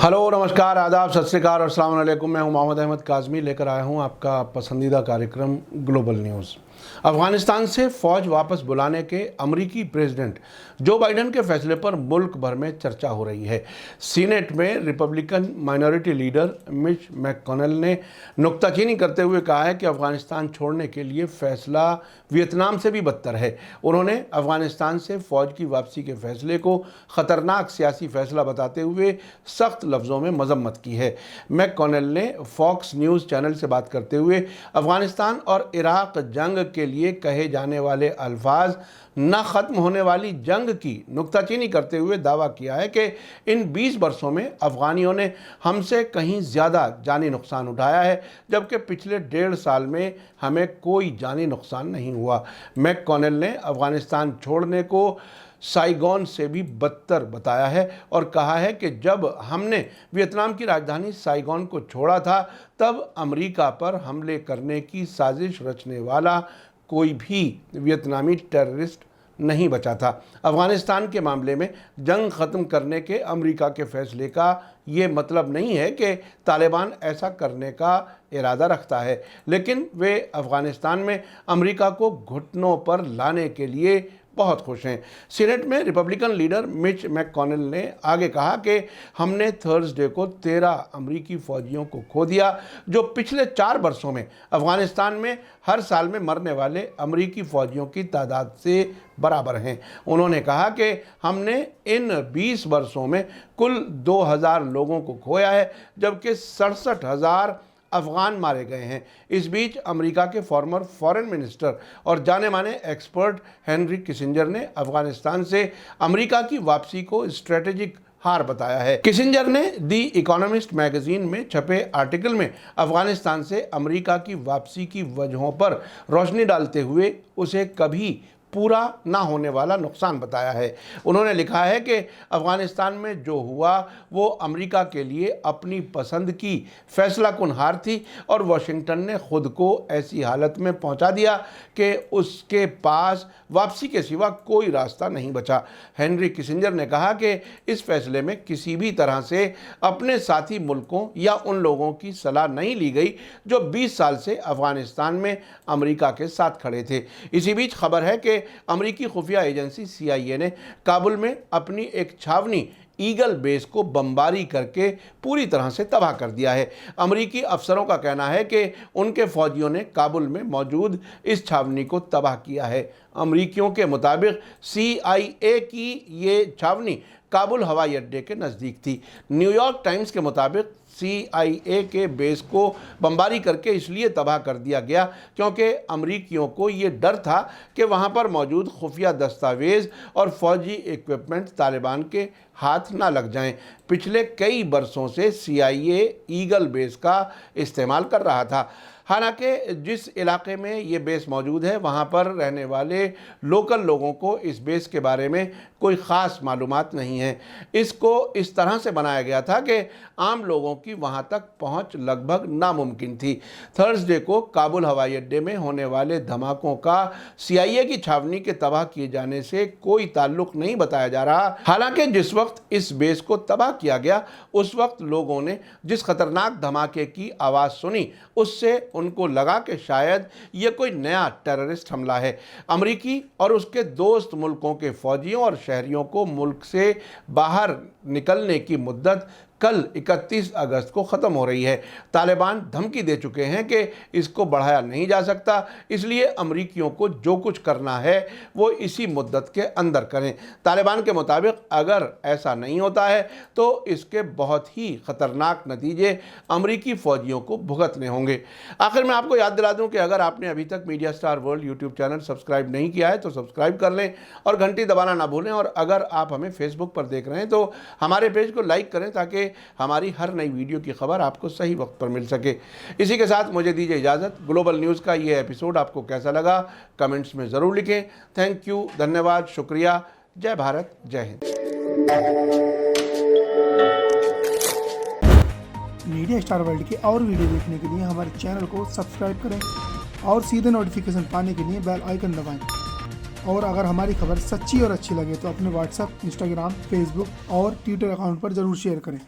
Hello, नमस्कार, आदाब, सत श्री अकाल और अस्सलाम वालेकुम। मैं हूं मोहम्मद अहमद काज़मी, लेकर आया हूं आपका पसंदीदा कार्यक्रम ग्लोबल न्यूज़। अफ़गानिस्तान से फ़ौज वापस बुलाने के अमरीकी प्रेसिडेंट जो बाइडेन के फैसले पर मुल्क भर में चर्चा हो रही है। सीनेट में Republican minority leader Mitch McConnell ने नुक्ताचीनी करते हुए कहा है कि अफ़गानिस्तान छोड़ने के लिए फ़ैसला वियतनाम से भी बदतर है। उन्होंने अफ़गानिस्तान से फ़ौज की वापसी के फैसले को ख़तरनाक सियासी फ़ैसला बताते हुए सख्त लफ्ज़ों में मजम्मत की है। मैककॉनेल ने फॉक्स न्यूज़ चैनल से बात करते हुए अफ़गानिस्तान और इराक़ जंग के लिए कहे जाने वाले अल्फाज न ख़त्म होने वाली जंग की नुक्ताचीनी करते हुए दावा किया है कि इन 20 वर्षों में अफ़गानियों ने हमसे कहीं ज़्यादा जानी नुकसान उठाया है, जबकि पिछले 1.5 साल में हमें कोई जानी नुकसान नहीं हुआ। मैककॉनेल ने अफ़गानिस्तान छोड़ने को साइगोन से भी बदतर बताया है और कहा है कि जब हमने वियतनाम की राजधानी साइगोन को छोड़ा था, तब अमेरिका पर हमले करने की साजिश रचने वाला कोई भी वियतनामी टेररिस्ट नहीं बचा था। अफ़गानिस्तान के मामले में जंग ख़त्म करने के अमेरिका के फैसले का ये मतलब नहीं है कि तालिबान ऐसा करने का इरादा रखता है, लेकिन वे अफ़गानिस्तान में अमेरिका को घुटनों पर लाने के लिए बहुत खुश हैं। सीनेट में रिपब्लिकन लीडर मिच मैककॉनेल ने आगे कहा कि हमने थर्सडे को 13 अमरीकी फ़ौजियों को खो दिया, जो पिछले 4 वर्षों में अफ़गानिस्तान में हर साल में मरने वाले अमरीकी फ़ौजियों की तादाद से बराबर हैं। उन्होंने कहा कि हमने इन 20 वर्षों में कुल 2000 लोगों को खोया है, जबकि 67,000 अफ़गान मारे गए हैं। इस बीच अमेरिका के फॉर्मर फॉरेन मिनिस्टर और जाने माने एक्सपर्ट हेनरी किसिंजर ने अफ़गानिस्तान से अमेरिका की वापसी को स्ट्रेटेजिक हार बताया है। किसिंजर ने दी इकोनॉमिस्ट मैगजीन में छपे आर्टिकल में अफ़गानिस्तान से अमेरिका की वापसी की वजहों पर रोशनी डालते हुए उसे कभी पूरा ना होने वाला नुकसान बताया है। उन्होंने लिखा है कि अफ़गानिस्तान में जो हुआ वो अमेरिका के लिए अपनी पसंद की फैसलाकुन हार थी और वाशिंगटन ने खुद को ऐसी हालत में पहुंचा दिया कि उसके पास वापसी के सिवा कोई रास्ता नहीं बचा। हेनरी किसिंजर ने कहा कि इस फैसले में किसी भी तरह से अपने साथी मुल्कों या उन लोगों की सलाह नहीं ली गई जो 20 साल से अफ़गानिस्तान में अमेरिका के साथ खड़े थे। इसी बीच खबर है कि अमेरिकी खुफिया एजेंसी CIA ने काबुल में अपनी एक छावनी ईगल बेस को बमबारी करके पूरी तरह से तबाह कर दिया है। अमेरिकी अफसरों का कहना है कि उनके फौजियों ने काबुल में मौजूद इस छावनी को तबाह किया है। अमेरिकियों के मुताबिक CIA की ये छावनी काबुल हवाई अड्डे के नज़दीक थी। न्यूयॉर्क टाइम्स के मुताबिक CIA के बेस को बमबारी करके इसलिए तबाह कर दिया गया क्योंकि अमरीकियों को ये डर था कि वहाँ पर मौजूद खुफिया दस्तावेज़ और फौजी इक्विपमेंट तालिबान के हाथ ना लग जाएं। पिछले कई बरसों से CIA ईगल बेस का इस्तेमाल कर रहा था। हालांकि जिस इलाके में ये बेस मौजूद है वहाँ पर रहने वाले लोकल लोगों को इस बेस के बारे में कोई ख़ास मालूमात नहीं है। इसको इस तरह से बनाया गया था कि आम लोगों की वहाँ तक पहुँच लगभग नामुमकिन थी। थर्सडे को काबुल हवाई अड्डे में होने वाले धमाकों का CIA की छावनी के तबाह किए जाने से कोई ताल्लुक नहीं बताया जा रहा। हालांकि जिस वक्त इस बेस को तबाह किया गया उस वक्त लोगों ने जिस खतरनाक धमाके की आवाज़ सुनी उससे उनको लगा कि शायद ये कोई नया टेररिस्ट हमला है। अमेरिकी और उसके दोस्त मुल्कों के फौजियों और शहरियों को मुल्क से बाहर निकलने की मुद्दत कल 31 अगस्त को ख़त्म हो रही है। तालिबान धमकी दे चुके हैं कि इसको बढ़ाया नहीं जा सकता, इसलिए अमरीकियों को जो कुछ करना है वो इसी मुद्दत के अंदर करें। तालिबान के मुताबिक अगर ऐसा नहीं होता है तो इसके बहुत ही ख़तरनाक नतीजे अमरीकी फ़ौजियों को भुगतने होंगे। आखिर में आपको याद दिला दूं कि अगर आपने अभी तक media star world YouTube channel subscribe नहीं किया है तो सब्सक्राइब कर लें और घंटी दबाना ना भूलें। और अगर आप हमें फेसबुक पर देख रहे हैं तो हमारे पेज को लाइक करें ताकि हमारी हर नई वीडियो की खबर आपको सही वक्त पर मिल सके। इसी के साथ मुझे दीजिए इजाज़त। ग्लोबल न्यूज़ का ये एपिसोड आपको कैसा लगा कमेंट्स में ज़रूर लिखें। थैंक यू, धन्यवाद, शुक्रिया। जय भारत, जय हिंद। मीडिया स्टार वर्ल्ड की और वीडियो देखने के लिए हमारे चैनल को सब्सक्राइब करें और सीधे नोटिफिकेशन पाने के लिए बेल आइकन दबाएं। और अगर हमारी खबर सच्ची और अच्छी लगे तो अपने व्हाट्सएप, इंस्टाग्राम, फेसबुक और ट्विटर अकाउंट पर ज़रूर शेयर करें।